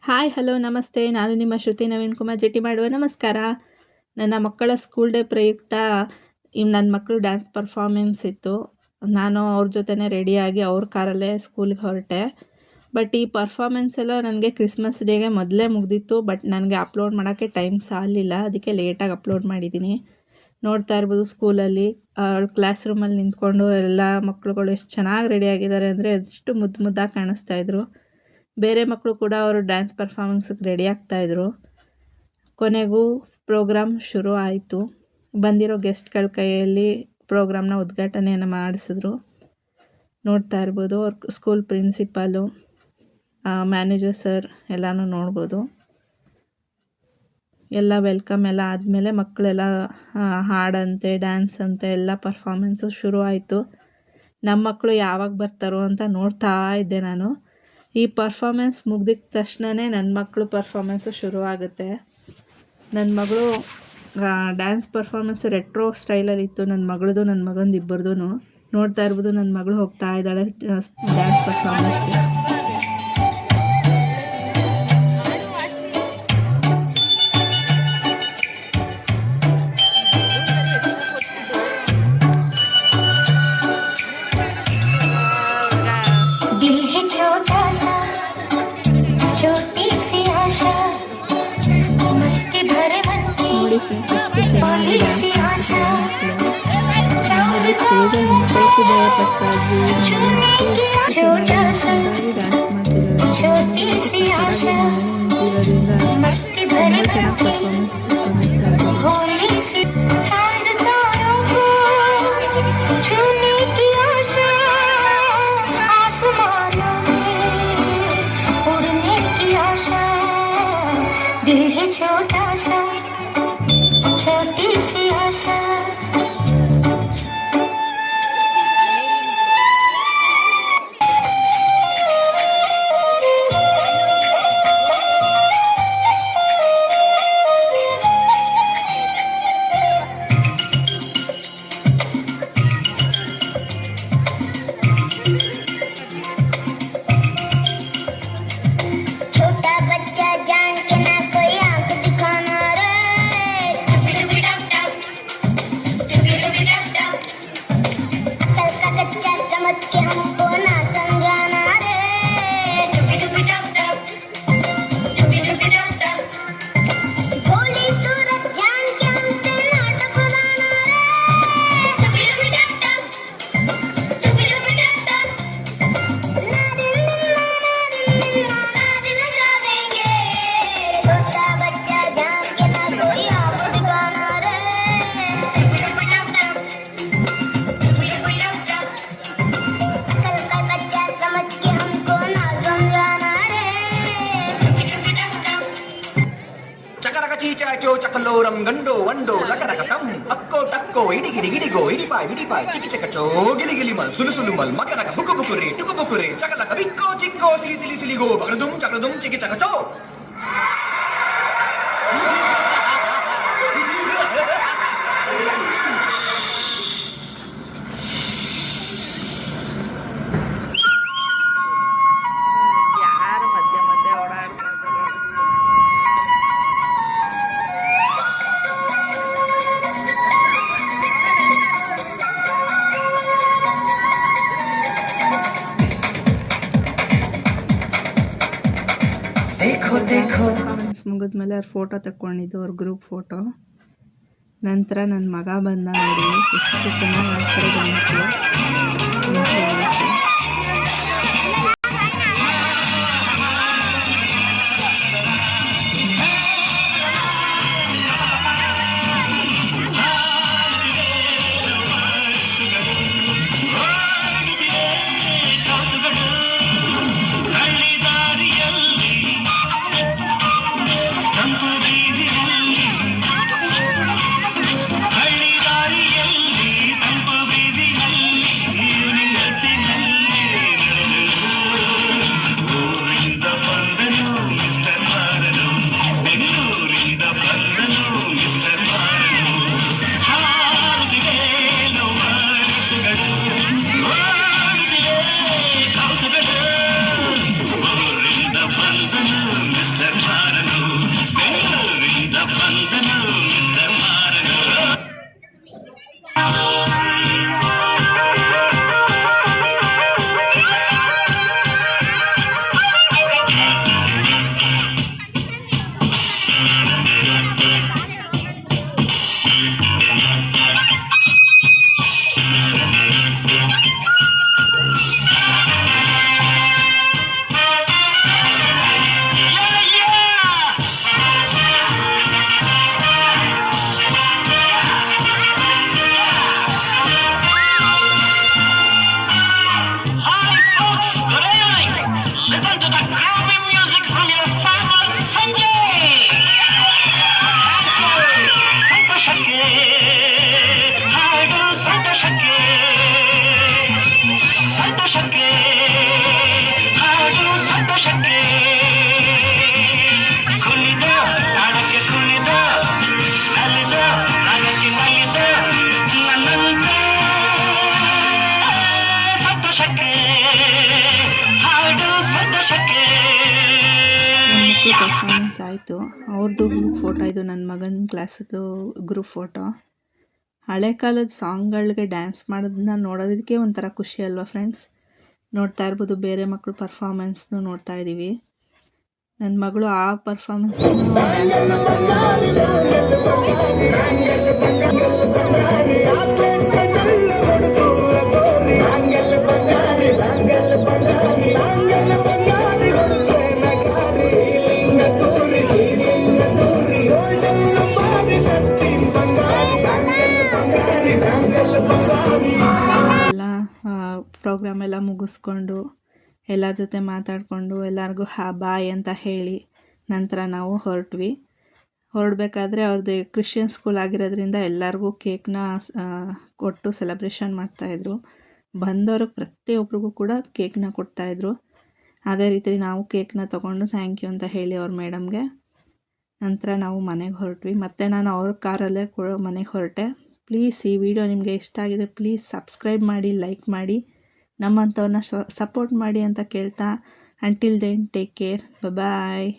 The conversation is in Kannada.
ಹಾಯ್ ಹಲೋ ನಮಸ್ತೆ. ನಾನು ನಿಮ್ಮ ಶ್ರುತಿ ನವೀನ್ ಕುಮಾರ್ ಜೆಟಿ ಮಾಡುವ ನಮಸ್ಕಾರ. ನನ್ನ ಮಕ್ಕಳ ಸ್ಕೂಲ್ ಡೇ ಪ್ರಯುಕ್ತ ನನ್ನ ಮಕ್ಕಳು ಡ್ಯಾನ್ಸ್ ಪರ್ಫಾರ್ಮೆನ್ಸ್ ಇತ್ತು. ನಾನು ಅವ್ರ ಜೊತೆನೇ ರೆಡಿಯಾಗಿ ಅವ್ರ ಕಾರಲ್ಲೇ ಸ್ಕೂಲ್ಗೆ ಹೊರಟೆ. ಬಟ್ ಈ ಪರ್ಫಾರ್ಮೆನ್ಸ್ ಎಲ್ಲ ನನಗೆ ಕ್ರಿಸ್ಮಸ್ ಡೇಗೆ ಮೊದಲೇ ಮುಗ್ದಿತ್ತು. ಬಟ್ ನನಗೆ ಅಪ್ಲೋಡ್ ಮಾಡೋಕ್ಕೆ ಟೈಮ್ ಸಾಲಿಲ್ಲ, ಅದಕ್ಕೆ ಲೇಟಾಗಿ ಅಪ್ಲೋಡ್ ಮಾಡಿದ್ದೀನಿ. ನೋಡ್ತಾ ಇರ್ಬೋದು ಸ್ಕೂಲಲ್ಲಿ ಕ್ಲಾಸ್ ರೂಮಲ್ಲಿ ನಿಂತ್ಕೊಂಡು ಎಲ್ಲ ಮಕ್ಕಳುಗಳು ಎಷ್ಟು ಚೆನ್ನಾಗಿ ರೆಡಿಯಾಗಿದ್ದಾರೆ ಅಂದರೆ ಎಷ್ಟು ಮುದ್ದು ಮುದ್ದಾಗಿ ಕಾಣಿಸ್ತಾಯಿದ್ರು. ಬೇರೆ ಮಕ್ಕಳು ಕೂಡ ಅವರು ಡ್ಯಾನ್ಸ್ ಪರ್ಫಾರ್ಮೆನ್ಸ್ಗೆ ರೆಡಿ ಆಗ್ತಾಯಿದ್ರು. ಕೊನೆಗೂ ಪ್ರೋಗ್ರಾಮ್ ಶುರು ಆಯಿತು. ಬಂದಿರೋ ಗೆಸ್ಟ್ಗಳ ಕೈಯಲ್ಲಿ ಪ್ರೋಗ್ರಾಮ್ನ ಉದ್ಘಾಟನೆಯನ್ನು ಮಾಡಿಸಿದ್ರು. ನೋಡ್ತಾ ಇರ್ಬೋದು ಅವ್ರ ಸ್ಕೂಲ್ ಪ್ರಿನ್ಸಿಪಾಲು, ಮ್ಯಾನೇಜರ್ ಸರ್ ಎಲ್ಲನೂ ನೋಡ್ಬೋದು. ಎಲ್ಲ ವೆಲ್ಕಮ್ ಎಲ್ಲ ಆದಮೇಲೆ ಮಕ್ಕಳೆಲ್ಲ ಹಾಡಂತೆ ಡ್ಯಾನ್ಸ್ ಅಂತೆ ಎಲ್ಲ ಪರ್ಫಾರ್ಮೆನ್ಸು ಶುರು ಆಯಿತು. ನಮ್ಮ ಮಕ್ಕಳು ಯಾವಾಗ ಬರ್ತಾರೋ ಅಂತ ನೋಡ್ತಾ ಇದ್ದೆ ನಾನು. ಈ ಪರ್ಫಾರ್ಮೆನ್ಸ್ ಮುಗ್ದಿದ ತಕ್ಷಣವೇ ನನ್ನ ಮಕ್ಕಳು ಪರ್ಫಾರ್ಮೆನ್ಸು ಶುರು ಆಗುತ್ತೆ. ನನ್ನ ಮಗಳು ಡ್ಯಾನ್ಸ್ ಪರ್ಫಾರ್ಮೆನ್ಸ್ ರೆಟ್ರೋ ಸ್ಟೈಲಲ್ಲಿ ಇತ್ತು. ನನ್ನ ಮಗಳದು ನನ್ನ ಮಗಂದು ಇಬ್ಬರದು ನೋಡ್ತಾ ಇರ್ಬೋದು. ನನ್ನ ಮಗಳು ಹೋಗ್ತಾ ಇದ್ದಾಳೆ ಡ್ಯಾನ್ಸ್ ಪರ್ಫಾರ್ಮೆನ್ಸ್ಗೆ. చకలోరం గండో వండో లకరకటం అక్కో టక్కో ఇడిగిడి గిడిగో ఇడిపాయ్ విడిపాయ్ చికి చకచో గిలిగిలి మల్ సులుసులు మల్ మకరక బుకు బుకురే టుకు బుకురే చకలక బిక్కో చిక్కో సిలి సిలి సిలిగో బగడదుం చికి చకచో. ಪರ್ಫಾರ್ಮೆನ್ಸ್ ಮುಗಿದ್ಮೇಲೆ ಅವ್ರ ಫೋಟೋ ತಗೊಂಡಿದ್ದು, ಅವ್ರ ಗ್ರೂಪ್ ಫೋಟೋ. ನಂತರ ನನ್ನ ಮಗ ಬಂದ. ನೋಡಿ ಎಷ್ಟು ಚೆನ್ನಾಗಿ ಆಡ್ತಾರೆ ಗಂಡು. ಮಕ್ಕಳು ಪರ್ಫಾರ್ಮೆನ್ಸ್ ಆಯಿತು. ಅವ್ರದ್ದು ಗ್ರೂಪ್ ಫೋಟೋ ಇದು, ನನ್ನ ಮಗನ ಕ್ಲಾಸದ್ದು ಗ್ರೂಪ್ ಫೋಟೋ. ಹಳೆ ಕಾಲದ ಸಾಂಗ್ಗಳಿಗೆ ಡ್ಯಾನ್ಸ್ ಮಾಡೋದನ್ನ ನೋಡೋದಕ್ಕೆ ಒಂಥರ ಖುಷಿ ಅಲ್ವಾ ಫ್ರೆಂಡ್ಸ್. ನೋಡ್ತಾ ಇರ್ಬೋದು, ಬೇರೆ ಮಕ್ಕಳು ಪರ್ಫಾರ್ಮೆನ್ಸ್ನು ನೋಡ್ತಾ ಇದ್ದೀವಿ. ನನ್ನ ಮಗಳು ಆ ಪರ್ಫಾರ್ಮೆನ್ಸ್ ಎಲ್ಲ ಪ್ರೋಗ್ರಾಮ್ ಎಲ್ಲ ಮುಗಿಸ್ಕೊಂಡು ಎಲ್ಲರ ಜೊತೆ ಮಾತಾಡಿಕೊಂಡು ಎಲ್ಲರಿಗೂ ಬಾಯ್ ಅಂತ ಹೇಳಿ ನಂತರ ನಾವು ಹೊರಡಬೇಕಾದ್ರೆ ಅವ್ರದ್ದು ಕ್ರಿಶ್ಚಿಯನ್ ಸ್ಕೂಲ್ ಆಗಿರೋದ್ರಿಂದ ಎಲ್ಲರಿಗೂ ಕೇಕ್ನ ಕೊಟ್ಟು ಸೆಲೆಬ್ರೇಷನ್ ಮಾಡ್ತಾಯಿದ್ರು. ಬಂದವ್ರಿಗೆ ಪ್ರತಿಯೊಬ್ಬರಿಗೂ ಕೂಡ ಕೇಕ್ನ ಕೊಡ್ತಾಯಿದ್ರು. ಅದೇ ರೀತಿ ನಾವು ಕೇಕ್ನ ತೊಗೊಂಡು ಥ್ಯಾಂಕ್ ಯು ಅಂತ ಹೇಳಿ ಅವ್ರ ಮೇಡಮ್ಗೆ ನಂತರ ನಾವು ಮನೆಗೆ ಹೊರಟ್ವಿ. ಮತ್ತು ನಾನು ಅವ್ರ ಕಾರಲ್ಲೇ ಮನೆಗೆ ಹೊರಟೆ. ಪ್ಲೀಸ್ ಈ ವಿಡಿಯೋ ನಿಮಗೆ ಇಷ್ಟ ಆಗಿದೆ ಪ್ಲೀಸ್ ಸಬ್ಸ್ಕ್ರೈಬ್ ಮಾಡಿ, ಲೈಕ್ ಮಾಡಿ, ನಮ್ಮಂಥವ್ರನ್ನ ಸಪೋರ್ಟ್ ಮಾಡಿ ಅಂತ ಕೇಳ್ತಾ, ಅಂಟಿಲ್ ದೆನ್ ಟೇಕ್ ಕೇರ್, ಬಾಯ್.